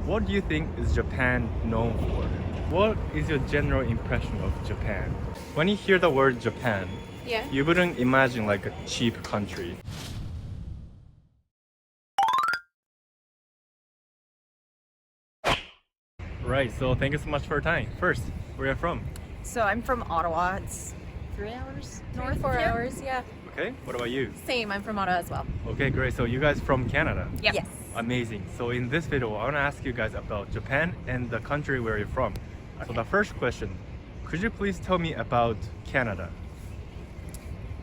What do you think is Japan known for? What is your general impression of Japan? When you hear the word Japan, Yeah. you wouldn't imagine like a cheap country. Right, so thank you so much for your time. First, where are you from? So I'm from Ottawa. It's 3 hours north, 4 here. hours, yeah. Okay, what about you? Same, I'm from Ottawa as well. Okay, great. So you guys from Canada? Yep. Yes. Amazing. So in this video, I want to ask you guys about Japan and the country where you're from. So the first question, could you please tell me about Canada?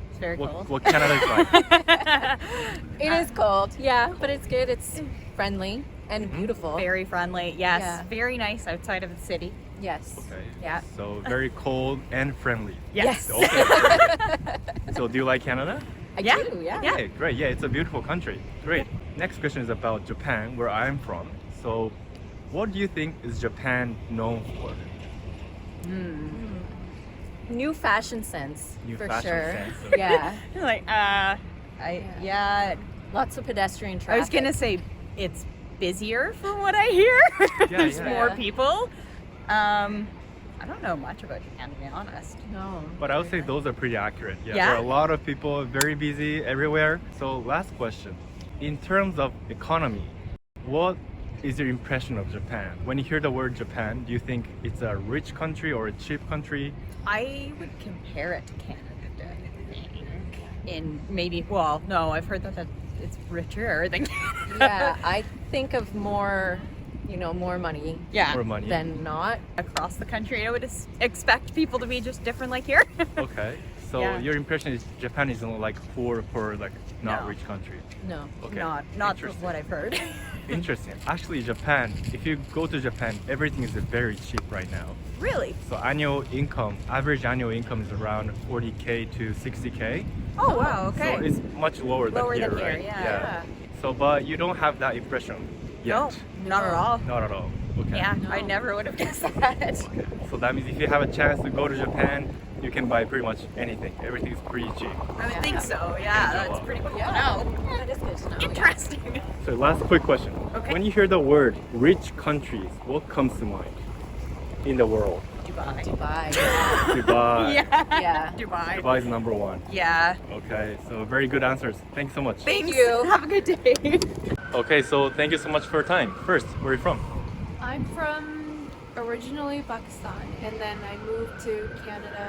It's very cold. What Canada is like? It is cold, yeah, but it's good. It's friendly and beautiful. Very friendly. Yes. Yeah. Very nice outside of the city. Yes. Okay. Yeah. So very cold and friendly. Yes. Okay. So do you like Canada? I Yeah. do, yeah. Yeah. Okay, great. Yeah, it's a beautiful country. Great. Next question is about Japan, where I'm from. So what do you think is Japan known for? New fashion sense, New for fashion sure. sense, okay. Yeah. Like, yeah. Lots of pedestrian I traffic. was gonna say it's busier from what I hear. There's yeah. more Yeah. people. I don't know much about Japan, to be honest. No. But I would say those are pretty accurate. Yeah, Yeah? there are a lot of people, very busy everywhere. So last question. In terms of economy, what is your impression of Japan? When you hear the word Japan, do you think it's a rich country or a cheap country? I would compare it to Canada. In maybe, well, no, I've heard that it's richer than Canada. Yeah, I think of more, more money Yeah. More money? than not. Across the country, I would expect people to be just different like here. Okay. So Yeah. your impression is Japan is like poor for like not No. rich country. No. Okay. Not Interesting. what I've heard. Interesting. Actually, Japan, if you go to Japan, everything is very cheap right now. Really? So average annual income is around 40K to 60K. Oh wow, okay. So it's much lower than Lower here, than here, right? yeah. So, but you don't have that impression yet. No, not at all. Not at all. Okay. Yeah, No. I never would have guessed that. Okay. So that means if you have a chance to go to Japan, you can buy pretty much anything. Everything is pretty cheap. I would think so. Yeah, that's pretty cool. Yeah. No. That is good to know. Interesting. So last quick question. Okay. When you hear the word rich countries, what comes to mind in the world? Dubai. Dubai. Dubai. Yeah. Yeah. Dubai. Dubai is number one. Yeah. Okay, so very good answers. Thanks so much. Thanks. you. Have a good day. Okay, so thank you so much for your time. First, where are you from? I'm from originally Pakistan, and then I moved to Canada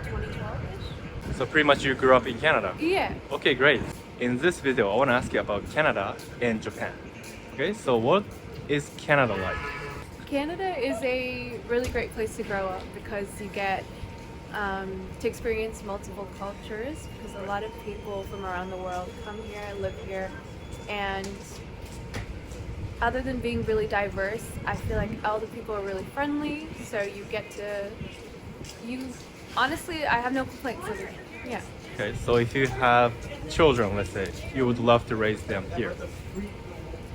2012-ish. So pretty much you grew up in Canada. Yeah. Okay, great. In this video, I want to ask you about Canada and Japan. Okay, so what is Canada like? Canada is a really great place to grow up because you get to experience multiple cultures, because a lot of people from around the world come here, live here, and other than being really diverse, I feel like all the people are really friendly, so you get to honestly, I have no complaints. Yeah. Okay, so if you have children, let's say, you would love to raise them here.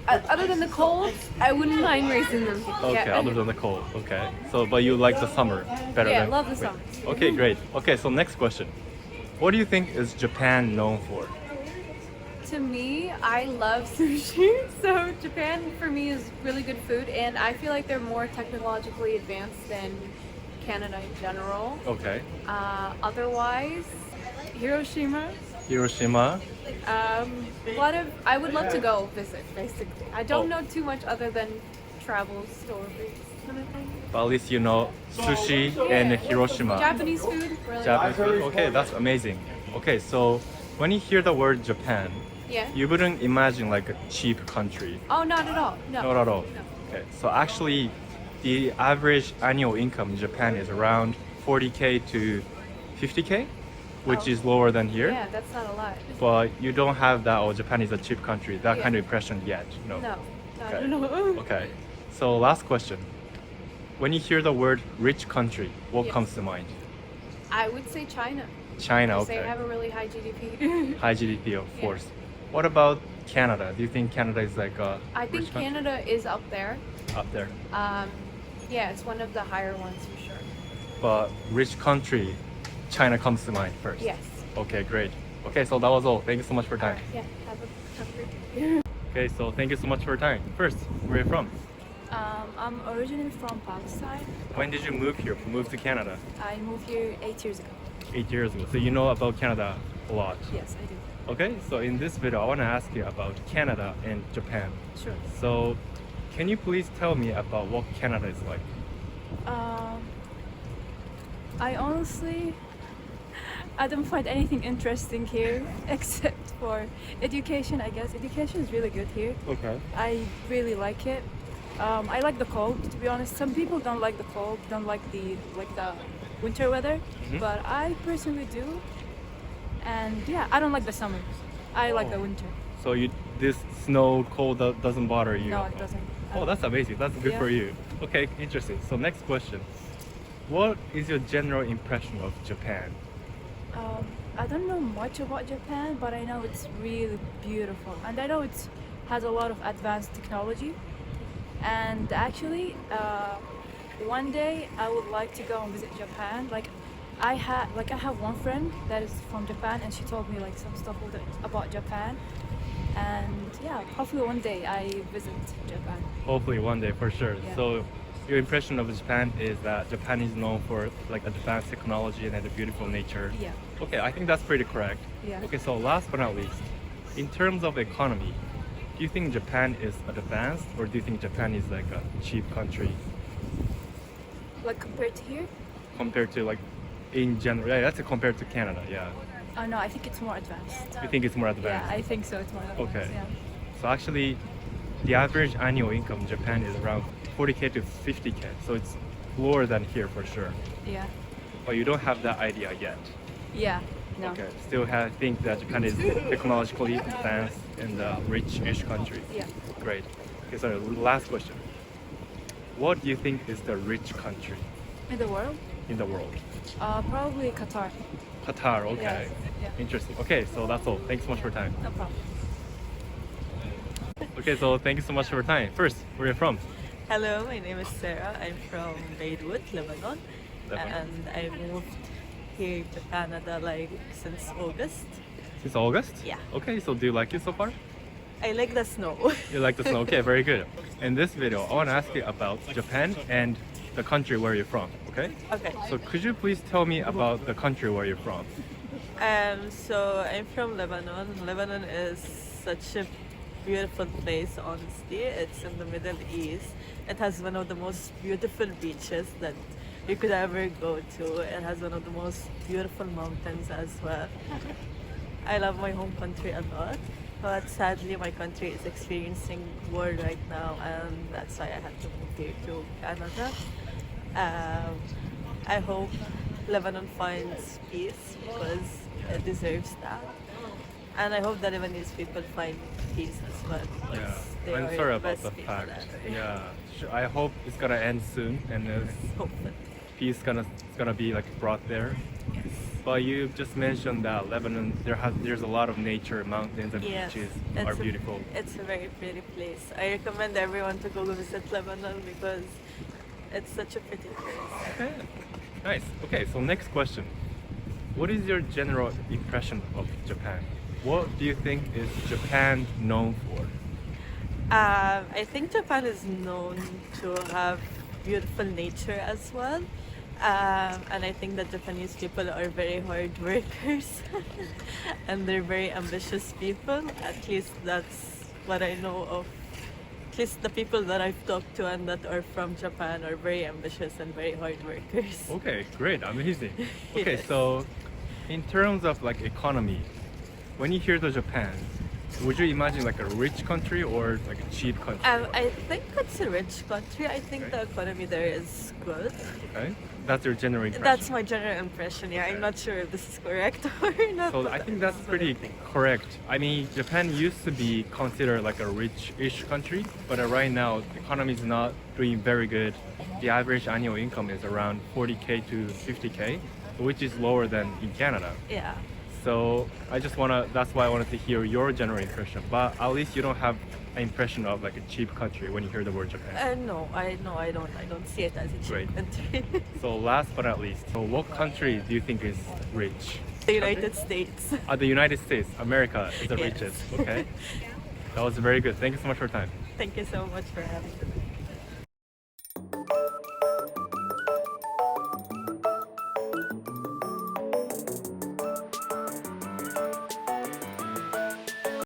Other than the cold, I wouldn't mind raising them. Okay, Yeah. other than the cold. Okay, so but you like the summer better Yeah, than love the winter. summer. Okay, great. Okay, so next question. What do you think is Japan known for? To me, I love sushi. So Japan for me is really good food, and I feel like they're more technologically advanced than Canada in general. Okay, Otherwise, Hiroshima. Hiroshima. I would love to go visit. Basically, I don't Oh. know too much other than travel stories. Kind of thing. But at least you know sushi and Hiroshima. Japanese food. Really Japanese good. food. Okay, that's amazing. Okay, so when you hear the word Japan, Yeah. you wouldn't imagine like a cheap country. Oh, not at all. No. Not at all. No. Okay, so actually, the average annual income in Japan is around 40K to 50K, which Oh. is lower than here. Yeah, that's not a lot. But you don't have that, oh, Japan is a cheap country, that Yeah. kind of impression yet. No. No. Not Okay. at all. Okay, so last question. When you hear the word rich country, what Yes. comes to mind? I would say China. China, Because they okay. have a really high GDP. High GDP, of Yeah. course. What about Canada? Do you think Canada is like a I think rich country? Canada is up there. Up there? Yeah, it's one of the higher ones for sure. But rich country, China comes to mind first. Yes. Okay, great. Okay, so that was all. Thank you so much for your time. Yeah, have a great day. Okay, so thank you so much for your time. First, where are you from? I'm originally from Pakistan. When did you move to Canada? I moved here 8 years ago. 8 years ago. So you know about Canada a lot. Yes, I do. Okay, so in this video, I want to ask you about Canada and Japan. Sure. So, can you please tell me about what Canada is like? I honestly, I don't find anything interesting here except for education. I guess education is really good here. Okay. I really like it. I like the cold, to be honest. Some people don't like the cold, don't like the winter weather, but I personally do. And yeah, I don't like the summer. I like the winter. So this snow, cold doesn't bother you? No, it doesn't. Oh, that's amazing. That's good Yeah. for you. Okay, interesting. So next question. What is your general impression of Japan? I don't know much about Japan, but I know it's really beautiful, and I know it has a lot of advanced technology. And actually, one day I would like to go and visit Japan. I have one friend that is from Japan, and she told me some stuff about Japan. And yeah, hopefully one day I visit Japan. Hopefully one day for sure. Yeah. So your impression of Japan is that Japan is known for advanced technology and a beautiful nature. Yeah. Okay, I think that's pretty correct. Yeah. Okay, so last but not least, in terms of economy, do you think Japan is advanced or do you think Japan is a cheap country Compared to here? compared to in general? Yeah, that's compared to Canada. Yeah. Oh no, I think it's more advanced. You think it's more Yeah, advanced? I think so. It's more advanced. Okay. Yeah. So actually, the average annual income in Japan is around 40K to 50K. So it's lower than here for sure. Yeah. But you don't have that idea yet. Yeah. No. Okay. Still think that Japan is technologically advanced and a rich-ish country. Yeah. Great. Okay, so last question. What do you think is the rich country In the world? in the world? Probably Qatar. Qatar, okay. Yes. Yeah. Interesting. Okay, so that's all. Thanks so much for your time. No problem. Okay, so thank you so much for your time. First, where are you from? Hello, my name is Sarah. I'm from Beirut, Lebanon, Lebanon. and I moved here to Canada since August. Since August? Yeah. Okay, so do you like it so far? I like the snow. You like the snow? Okay, very good. In this video, I want to ask you about Japan and the country where you're from, okay? Okay. So could you please tell me about the country where you're from? So I'm from Lebanon. Lebanon is such a beautiful place, honestly. It's in the Middle East. It has one of the most beautiful beaches that you could ever go to. It has one of the most beautiful mountains as well. I love my home country a lot, but sadly my country is experiencing war right now, and that's why I had to move here to Canada. I hope Lebanon finds peace because it deserves that. And I hope the Lebanese people find peace as well. because they I'm are sorry the about best the people fact. there. Yeah, I hope it's gonna end soon and Hopefully. peace gonna be brought there. Yes. But you just mentioned that Lebanon there's a lot of nature, mountains and Yes, beaches it's are a- beautiful. It's a very pretty place. I recommend everyone to go visit Lebanon because it's such a pretty place. Okay, nice. Okay, so next question. What is your general impression of Japan? What do you think is Japan known for? I think Japan is known to have beautiful nature as well. And I think that Japanese people are very hard workers and they're very ambitious people. At least that's what I know of. At least the people that I've talked to and that are from Japan are very ambitious and very hard workers. Okay, great, amazing. Okay, Yes. so in terms of economy, when you hear the Japan, would you imagine a rich country or a cheap country? I think it's a rich country. I think Okay. the economy there is good. Okay, that's your general impression. That's my general impression. Yeah, I'm not sure if this is correct or not. So but I think that's this is what I pretty think. correct. I mean, Japan used to be considered a rich-ish country, but right now the economy is not doing very good. The average annual income is around 40K to 50K, which is lower than in Canada. Yeah. So that's why I wanted to hear your general impression. But at least you don't have an impression of a cheap country when you hear the word Japan. No, I don't see it as a Great. cheap country. So last but not least, so what country do you think is rich? The United States. The United States, America is the Yes. richest. Okay, that was very good. Thank you so much for your time. Thank you so much for having me.